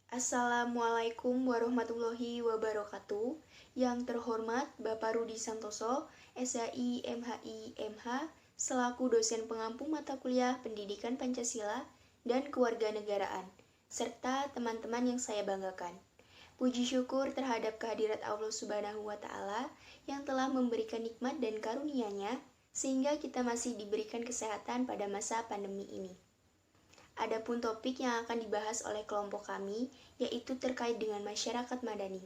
Assalamualaikum warahmatullahi wabarakatuh. Yang terhormat Bapak Rudi Santoso, SHI MHI MH, selaku dosen pengampu mata kuliah Pendidikan Pancasila dan Kewarganegaraan, serta teman-teman yang saya banggakan. Puji syukur terhadap kehadirat Allah Subhanahu wa Ta'ala yang telah memberikan nikmat dan karunia-Nya sehingga kita masih diberikan kesehatan pada masa pandemi ini. Adapun topik yang akan dibahas oleh kelompok kami yaitu terkait dengan masyarakat madani.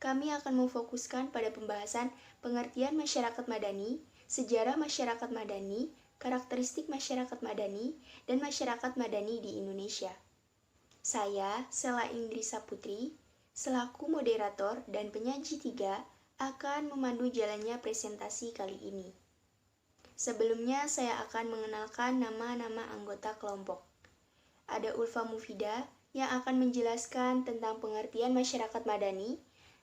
Kami akan memfokuskan pada pembahasan pengertian masyarakat madani, sejarah masyarakat madani, karakteristik masyarakat madani, dan masyarakat madani di Indonesia. Saya, Sela Indrisa Putri, selaku moderator dan penyaji 3, akan memandu jalannya presentasi kali ini. Sebelumnya saya akan mengenalkan nama-nama anggota kelompok. Ada Ulfa Mufida yang akan menjelaskan tentang pengertian masyarakat madani,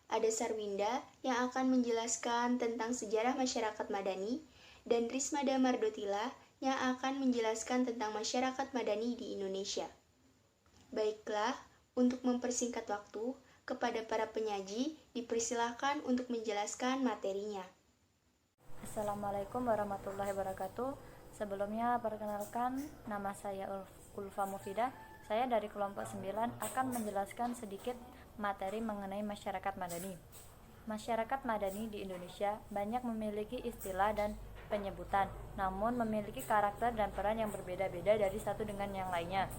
ada Sarwinda yang akan menjelaskan tentang sejarah masyarakat madani, dan Rismada Mardotila yang akan menjelaskan tentang masyarakat madani di Indonesia. Baiklah, untuk mempersingkat waktu, kepada para penyaji dipersilahkan untuk menjelaskan materinya. Assalamualaikum warahmatullahi wabarakatuh. Sebelumnya perkenalkan, nama saya Ulfa Mufida. Saya dari kelompok 9 akan menjelaskan sedikit materi mengenai masyarakat madani. Masyarakat madani di Indonesia banyak memiliki istilah dan penyebutan, namun memiliki karakter dan peran yang berbeda-beda dari satu dengan yang lainnya.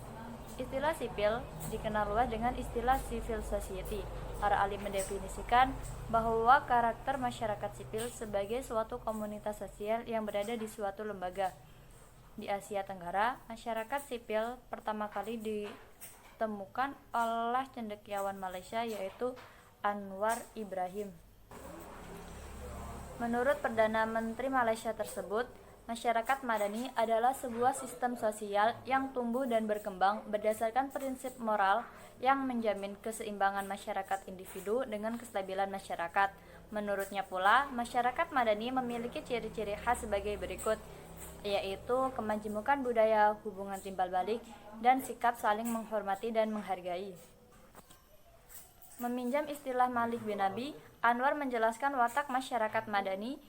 Istilah sipil dikenal luas dengan istilah civil society. Para ahli mendefinisikan bahwa karakter masyarakat sipil sebagai suatu komunitas sosial yang berada di suatu lembaga. Di Asia Tenggara, masyarakat sipil pertama kali ditemukan oleh cendekiawan Malaysia yaitu Anwar Ibrahim. Menurut Perdana Menteri Malaysia tersebut, masyarakat madani adalah sebuah sistem sosial yang tumbuh dan berkembang berdasarkan prinsip moral yang menjamin keseimbangan masyarakat individu dengan kestabilan masyarakat. Menurutnya pula, masyarakat madani memiliki ciri-ciri khas sebagai berikut, yaitu kemajemukan budaya hubungan timbal balik dan sikap saling menghormati dan menghargai. Meminjam istilah Malik bin Nabi, Anwar menjelaskan watak masyarakat madani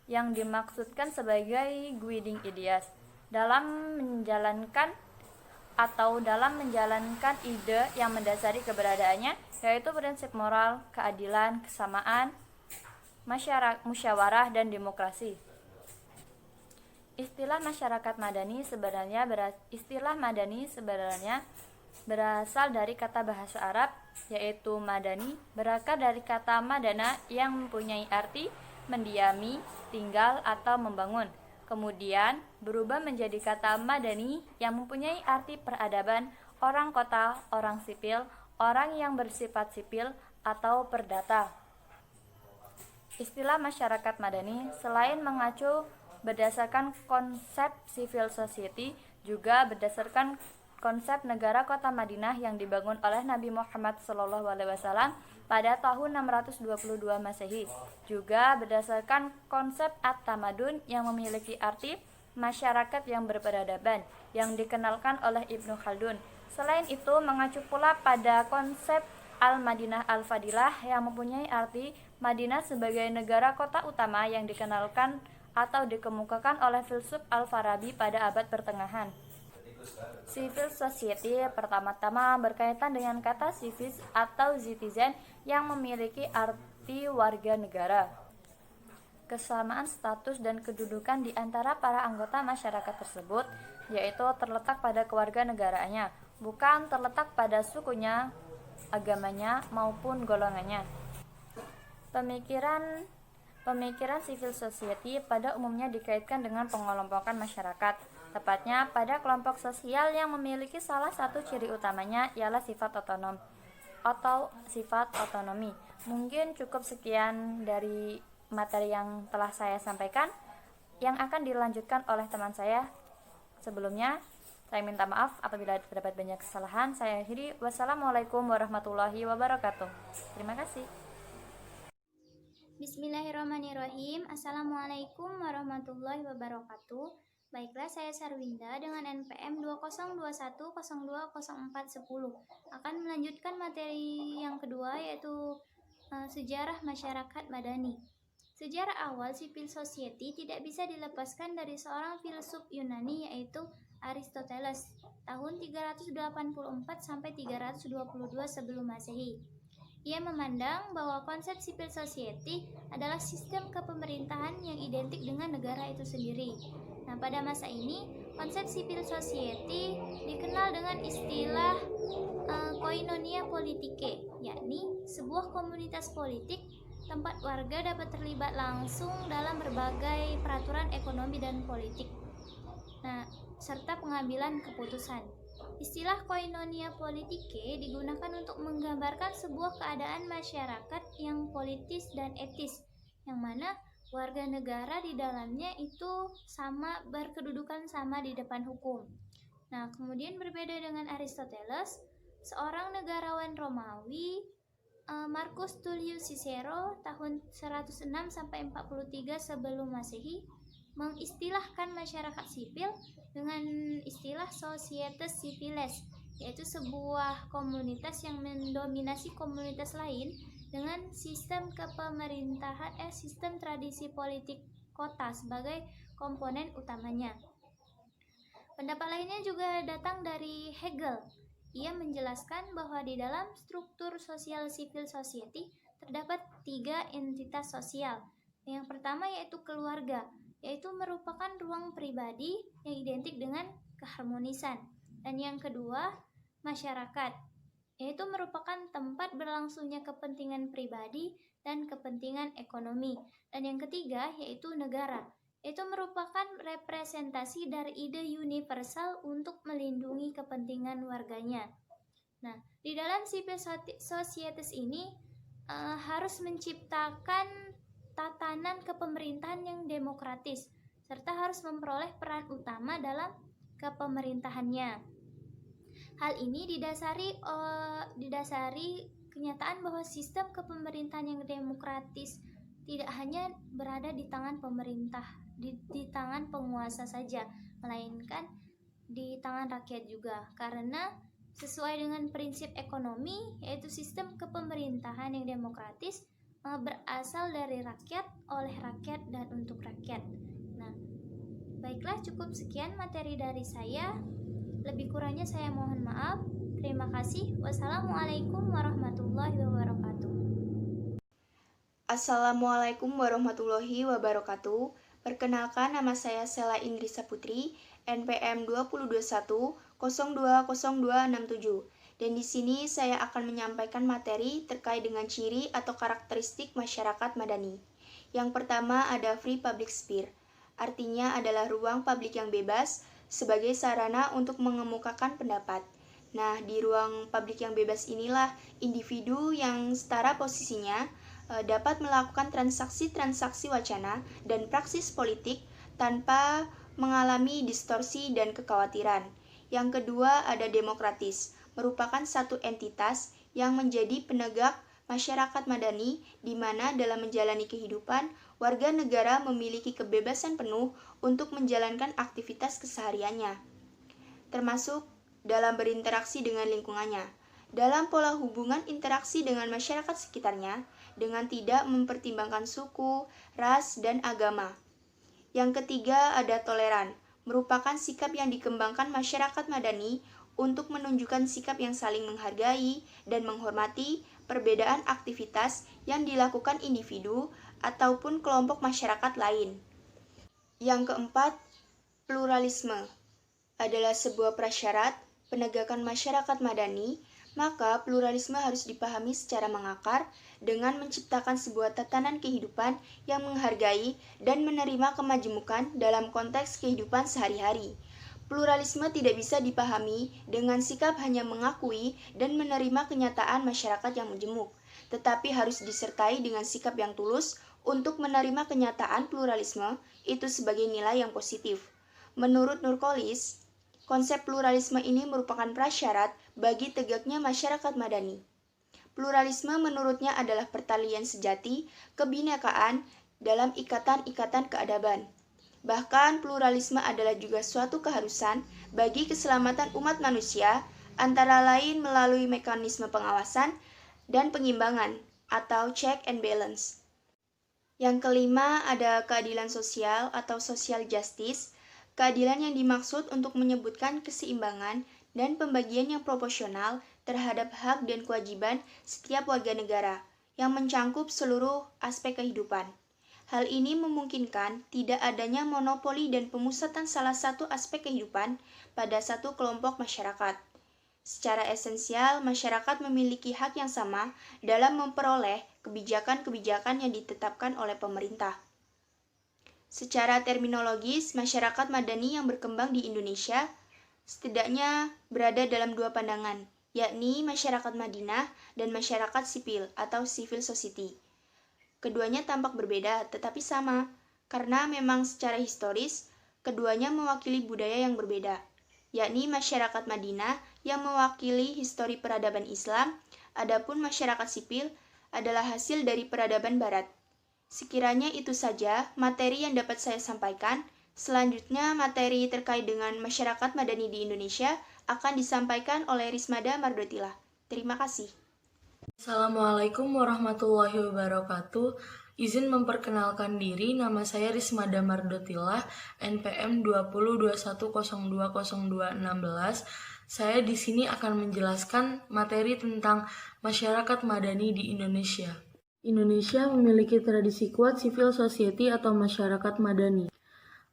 yang dimaksudkan sebagai guiding ideas dalam menjalankan ide yang mendasari keberadaannya, yaitu prinsip moral, keadilan, kesamaan, musyawarah, dan demokrasi. Istilah madani sebenarnya berasal dari kata bahasa Arab, yaitu madani, berakar dari kata madana yang mempunyai arti mendiami, tinggal, atau membangun. Kemudian berubah menjadi kata madani yang mempunyai arti peradaban, orang kota, orang sipil, orang yang bersifat sipil, atau perdata. Istilah masyarakat madani selain mengacu berdasarkan konsep civil society, juga berdasarkan konsep negara kota Madinah yang dibangun oleh Nabi Muhammad SAW pada tahun 622 Masehi. Juga berdasarkan konsep at-tamadun yang memiliki arti masyarakat yang berperadaban yang dikenalkan oleh Ibnu Khaldun. Selain itu, mengacu pula pada konsep Al-Madinah Al-Fadilah yang mempunyai arti Madinah sebagai negara kota utama yang dikenalkan atau dikemukakan oleh filsuf Al-Farabi pada abad pertengahan. Civil society pertama-tama berkaitan dengan kata civis atau citizen yang memiliki arti warga negara. Kesamaan status dan kedudukan di antara para anggota masyarakat tersebut, yaitu terletak pada kewarganegaraannya, bukan terletak pada sukunya, agamanya, maupun golongannya. Pemikiran civil society pada umumnya dikaitkan dengan pengelompokan masyarakat, tepatnya pada kelompok sosial yang memiliki salah satu ciri utamanya ialah sifat otonom atau sifat otonomi. Mungkin cukup sekian dari materi yang telah saya sampaikan, yang akan dilanjutkan oleh teman saya. Sebelumnya, saya minta maaf apabila terdapat banyak kesalahan. Saya akhiri. Wassalamualaikum warahmatullahi wabarakatuh. Terima kasih. Bismillahirrahmanirrahim. Assalamualaikum warahmatullahi wabarakatuh. Baiklah, saya Sarwinda dengan NPM 2021020410 akan melanjutkan materi yang kedua, yaitu sejarah masyarakat madani. Sejarah awal civil society tidak bisa dilepaskan dari seorang filsuf Yunani, yaitu Aristoteles, tahun 384 sampai 322 sebelum Masehi. Ia memandang bahwa konsep civil society adalah sistem kepemerintahan yang identik dengan negara itu sendiri. Nah, pada masa ini, konsep civil society dikenal dengan istilah koinonia politike, yakni sebuah komunitas politik tempat warga dapat terlibat langsung dalam berbagai peraturan ekonomi dan politik, serta pengambilan keputusan. Istilah koinonia politike digunakan untuk menggambarkan sebuah keadaan masyarakat yang politis dan etis, yang mana warga negara di dalamnya itu berkedudukan sama di depan hukum. Nah, kemudian berbeda dengan Aristoteles, seorang negarawan Romawi, Marcus Tullius Cicero tahun 106 sampai 43 sebelum Masehi mengistilahkan masyarakat sipil dengan istilah societas civiles, yaitu sebuah komunitas yang mendominasi komunitas lain dengan sistem kepemerintahan sistem tradisi politik kota sebagai komponen utamanya. Pendapat lainnya juga datang dari Hegel. Ia menjelaskan bahwa di dalam struktur sosial civil society terdapat 3 entitas sosial. Yang pertama yaitu keluarga, yaitu merupakan ruang pribadi yang identik dengan keharmonisan. Dan yang kedua, masyarakat, yaitu merupakan tempat berlangsungnya kepentingan pribadi dan kepentingan ekonomi. Dan yang ketiga yaitu negara, itu merupakan representasi dari ide universal untuk melindungi kepentingan warganya. Nah, di dalam civil societies ini harus menciptakan tatanan kepemerintahan yang demokratis, serta harus memperoleh peran utama dalam kepemerintahannya. Hal ini didasari kenyataan bahwa sistem kepemerintahan yang demokratis tidak hanya berada di tangan pemerintah, di tangan penguasa saja, melainkan di tangan rakyat juga, karena sesuai dengan prinsip ekonomi, yaitu sistem kepemerintahan yang demokratis berasal dari rakyat, oleh rakyat, dan untuk rakyat. Nah, baiklah, cukup sekian materi dari saya. Lebih kurangnya saya mohon maaf. Terima kasih. Wassalamualaikum warahmatullahi wabarakatuh. Assalamualaikum warahmatullahi wabarakatuh. Perkenalkan, nama saya Sela Indrisa Putri, NPM 2021020267. Dan di sini saya akan menyampaikan materi terkait dengan ciri atau karakteristik masyarakat madani. Yang pertama ada free public sphere. Artinya adalah ruang publik yang bebas sebagai sarana untuk mengemukakan pendapat. Nah, di ruang publik yang bebas inilah individu yang setara posisinya dapat melakukan transaksi-transaksi wacana dan praksis politik tanpa mengalami distorsi dan kekhawatiran. Yang kedua ada demokratis, merupakan satu entitas yang menjadi penegak masyarakat madani di mana dalam menjalani kehidupan, warga negara memiliki kebebasan penuh untuk menjalankan aktivitas kesehariannya, termasuk dalam berinteraksi dengan lingkungannya, dalam pola hubungan interaksi dengan masyarakat sekitarnya, dengan tidak mempertimbangkan suku, ras, dan agama. Yang ketiga ada toleran, merupakan sikap yang dikembangkan masyarakat madani untuk menunjukkan sikap yang saling menghargai dan menghormati perbedaan aktivitas yang dilakukan individu ataupun kelompok masyarakat lain. Yang keempat, pluralisme adalah sebuah prasyarat penegakan masyarakat madani, maka pluralisme harus dipahami secara mengakar dengan menciptakan sebuah tatanan kehidupan yang menghargai dan menerima kemajemukan dalam konteks kehidupan sehari-hari. Pluralisme tidak bisa dipahami dengan sikap hanya mengakui dan menerima kenyataan masyarakat yang majemuk, tetapi harus disertai dengan sikap yang tulus untuk menerima kenyataan pluralisme itu sebagai nilai yang positif. Menurut Nurkolis, konsep pluralisme ini merupakan prasyarat bagi tegaknya masyarakat madani. Pluralisme menurutnya adalah pertalian sejati kebinekaan dalam ikatan-ikatan keadaban. Bahkan pluralisme adalah juga suatu keharusan bagi keselamatan umat manusia, antara lain melalui mekanisme pengawasan dan pengimbangan atau check and balance. Yang kelima ada keadilan sosial atau social justice, keadilan yang dimaksud untuk menyebutkan keseimbangan dan pembagian yang proporsional terhadap hak dan kewajiban setiap warga negara yang mencangkup seluruh aspek kehidupan. Hal ini memungkinkan tidak adanya monopoli dan pemusatan salah satu aspek kehidupan pada satu kelompok masyarakat. Secara esensial, masyarakat memiliki hak yang sama dalam memperoleh kebijakan-kebijakan yang ditetapkan oleh pemerintah. Secara terminologis, masyarakat madani yang berkembang di Indonesia setidaknya berada dalam dua pandangan, yakni masyarakat Madinah dan masyarakat sipil atau civil society. Keduanya tampak berbeda tetapi sama, karena memang secara historis keduanya mewakili budaya yang berbeda, yakni masyarakat Madinah yang mewakili histori peradaban Islam, adapun masyarakat sipil adalah hasil dari peradaban Barat. Sekiranya itu saja materi yang dapat saya sampaikan. Selanjutnya materi terkait dengan masyarakat madani di Indonesia akan disampaikan oleh Rismada Mardotilah. Terima kasih. Assalamualaikum warahmatullahi wabarakatuh. Izin memperkenalkan diri, nama saya Rismada Mardotilah, NPM 2021020216. Saya di sini akan menjelaskan materi tentang masyarakat madani di Indonesia. Indonesia memiliki tradisi kuat civil society atau masyarakat madani.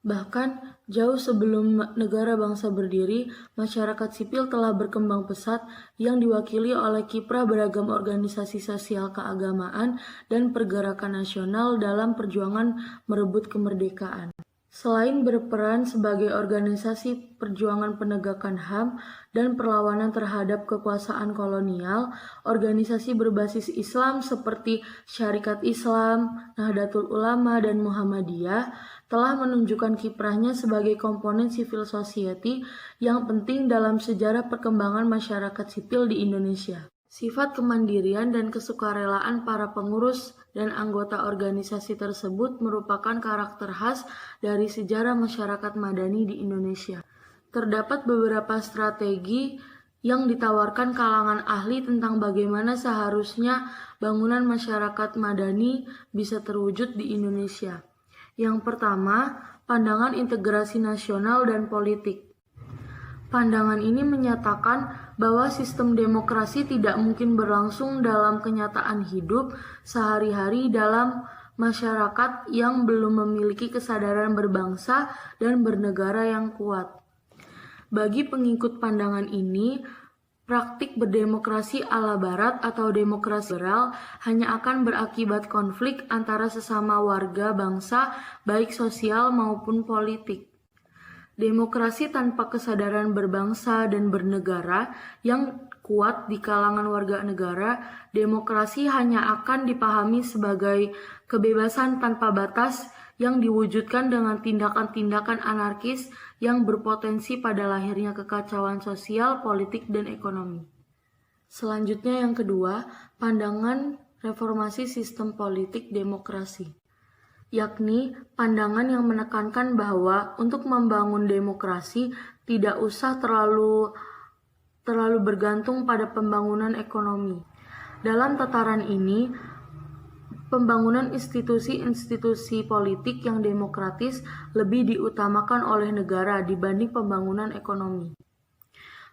Bahkan, jauh sebelum negara bangsa berdiri, masyarakat sipil telah berkembang pesat yang diwakili oleh kiprah beragam organisasi sosial keagamaan dan pergerakan nasional dalam perjuangan merebut kemerdekaan. Selain berperan sebagai organisasi perjuangan penegakan HAM dan perlawanan terhadap kekuasaan kolonial, organisasi berbasis Islam seperti Syarikat Islam, Nahdlatul Ulama, dan Muhammadiyah telah menunjukkan kiprahnya sebagai komponen civil society yang penting dalam sejarah perkembangan masyarakat sipil di Indonesia. Sifat kemandirian dan kesukarelaan para pengurus dan anggota organisasi tersebut merupakan karakter khas dari sejarah masyarakat madani di Indonesia. Terdapat beberapa strategi yang ditawarkan kalangan ahli tentang bagaimana seharusnya bangunan masyarakat madani bisa terwujud di Indonesia. Yang pertama, pandangan integrasi nasional dan politik. Pandangan ini menyatakan bahwa sistem demokrasi tidak mungkin berlangsung dalam kenyataan hidup sehari-hari dalam masyarakat yang belum memiliki kesadaran berbangsa dan bernegara yang kuat. Bagi pengikut pandangan ini, praktik berdemokrasi ala barat atau demokrasi liberal hanya akan berakibat konflik antara sesama warga bangsa, baik sosial maupun politik. Demokrasi tanpa kesadaran berbangsa dan bernegara yang kuat di kalangan warga negara, demokrasi hanya akan dipahami sebagai kebebasan tanpa batas yang diwujudkan dengan tindakan-tindakan anarkis yang berpotensi pada lahirnya kekacauan sosial, politik, dan ekonomi. Selanjutnya yang kedua, pandangan reformasi sistem politik demokrasi, yakni pandangan yang menekankan bahwa untuk membangun demokrasi tidak usah terlalu bergantung pada pembangunan ekonomi. Dalam tataran ini, pembangunan institusi-institusi politik yang demokratis lebih diutamakan oleh negara dibanding pembangunan ekonomi.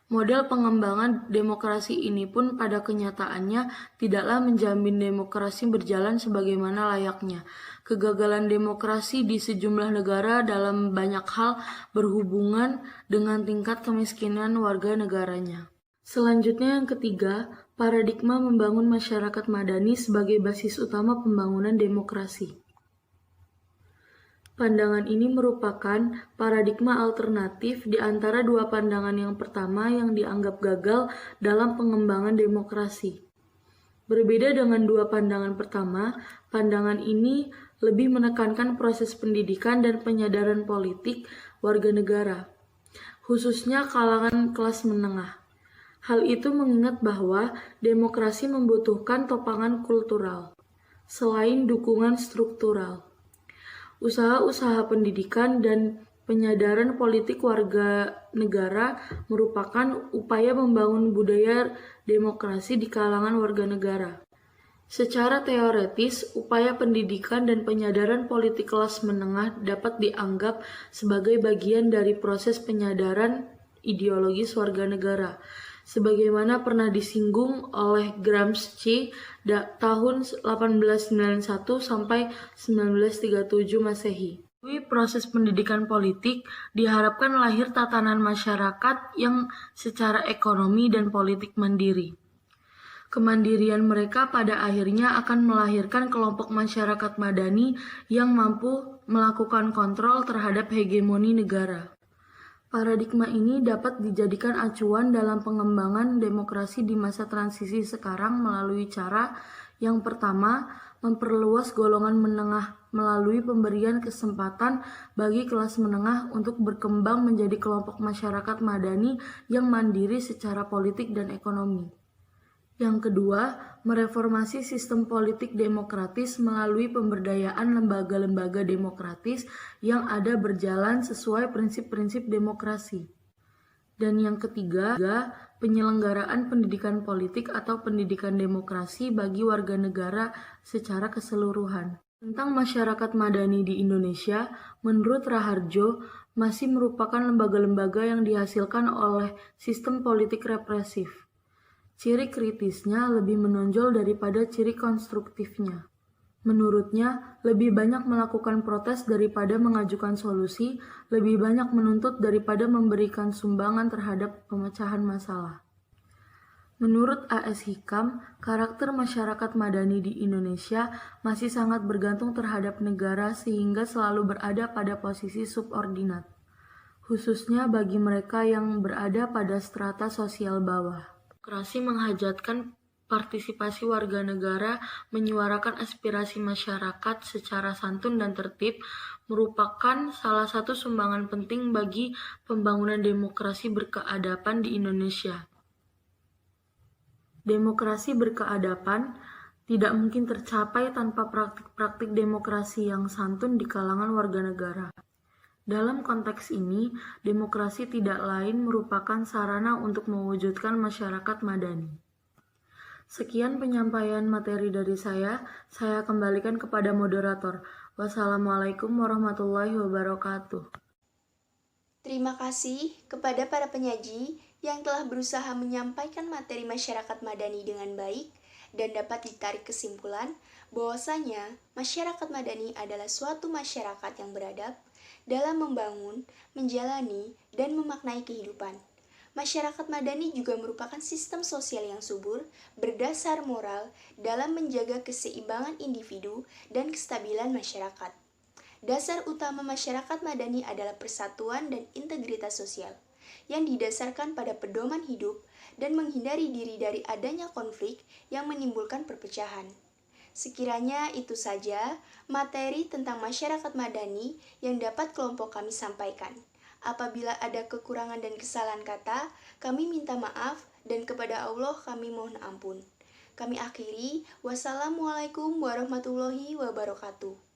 Model pengembangan demokrasi ini pun pada kenyataannya tidaklah menjamin demokrasi berjalan sebagaimana layaknya. Kegagalan demokrasi di sejumlah negara dalam banyak hal berhubungan dengan tingkat kemiskinan warga negaranya. Selanjutnya yang ketiga, paradigma membangun masyarakat madani sebagai basis utama pembangunan demokrasi. Pandangan ini merupakan paradigma alternatif di antara dua pandangan yang pertama yang dianggap gagal dalam pengembangan demokrasi. Berbeda dengan dua pandangan pertama, pandangan ini lebih menekankan proses pendidikan dan penyadaran politik warga negara, khususnya kalangan kelas menengah. Hal itu mengingat bahwa demokrasi membutuhkan topangan kultural, selain dukungan struktural. Usaha-usaha pendidikan dan penyadaran politik warga negara merupakan upaya membangun budaya demokrasi di kalangan warga negara. Secara teoretis, upaya pendidikan dan penyadaran politik kelas menengah dapat dianggap sebagai bagian dari proses penyadaran ideologis warga negara, sebagaimana pernah disinggung oleh Gramsci tahun 1891 sampai 1937 Masehi. Melalui proses pendidikan politik, diharapkan lahir tatanan masyarakat yang secara ekonomi dan politik mandiri. Kemandirian mereka pada akhirnya akan melahirkan kelompok masyarakat madani yang mampu melakukan kontrol terhadap hegemoni negara. Paradigma ini dapat dijadikan acuan dalam pengembangan demokrasi di masa transisi sekarang melalui cara yang pertama, memperluas golongan menengah melalui pemberian kesempatan bagi kelas menengah untuk berkembang menjadi kelompok masyarakat madani yang mandiri secara politik dan ekonomi. Yang kedua, mereformasi sistem politik demokratis melalui pemberdayaan lembaga-lembaga demokratis yang ada berjalan sesuai prinsip-prinsip demokrasi. Dan yang ketiga, penyelenggaraan pendidikan politik atau pendidikan demokrasi bagi warga negara secara keseluruhan. Tentang masyarakat madani di Indonesia, menurut Raharjo, masih merupakan lembaga-lembaga yang dihasilkan oleh sistem politik represif. Ciri kritisnya lebih menonjol daripada ciri konstruktifnya. Menurutnya, lebih banyak melakukan protes daripada mengajukan solusi, lebih banyak menuntut daripada memberikan sumbangan terhadap pemecahan masalah. Menurut A.S. Hikam, karakter masyarakat madani di Indonesia masih sangat bergantung terhadap negara sehingga selalu berada pada posisi subordinat, khususnya bagi mereka yang berada pada strata sosial bawah. Demokrasi menghajatkan partisipasi warga negara menyuarakan aspirasi masyarakat secara santun dan tertib merupakan salah satu sumbangan penting bagi pembangunan demokrasi berkeadapan di Indonesia. Demokrasi berkeadapan tidak mungkin tercapai tanpa praktik-praktik demokrasi yang santun di kalangan warga negara. Dalam konteks ini, demokrasi tidak lain merupakan sarana untuk mewujudkan masyarakat madani. Sekian penyampaian materi dari saya kembalikan kepada moderator. Wassalamualaikum warahmatullahi wabarakatuh. Terima kasih kepada para penyaji yang telah berusaha menyampaikan materi masyarakat madani dengan baik dan dapat ditarik kesimpulan bahwasanya masyarakat madani adalah suatu masyarakat yang beradab dalam membangun, menjalani, dan memaknai kehidupan. Masyarakat madani juga merupakan sistem sosial yang subur, berdasar moral dalam menjaga keseimbangan individu dan kestabilan masyarakat. Dasar utama masyarakat madani adalah persatuan dan integritas sosial, yang didasarkan pada pedoman hidup dan menghindari diri dari adanya konflik yang menimbulkan perpecahan. Sekiranya itu saja materi tentang masyarakat madani yang dapat kelompok kami sampaikan. Apabila ada kekurangan dan kesalahan kata, kami minta maaf dan kepada Allah kami mohon ampun. Kami akhiri, wassalamualaikum warahmatullahi wabarakatuh.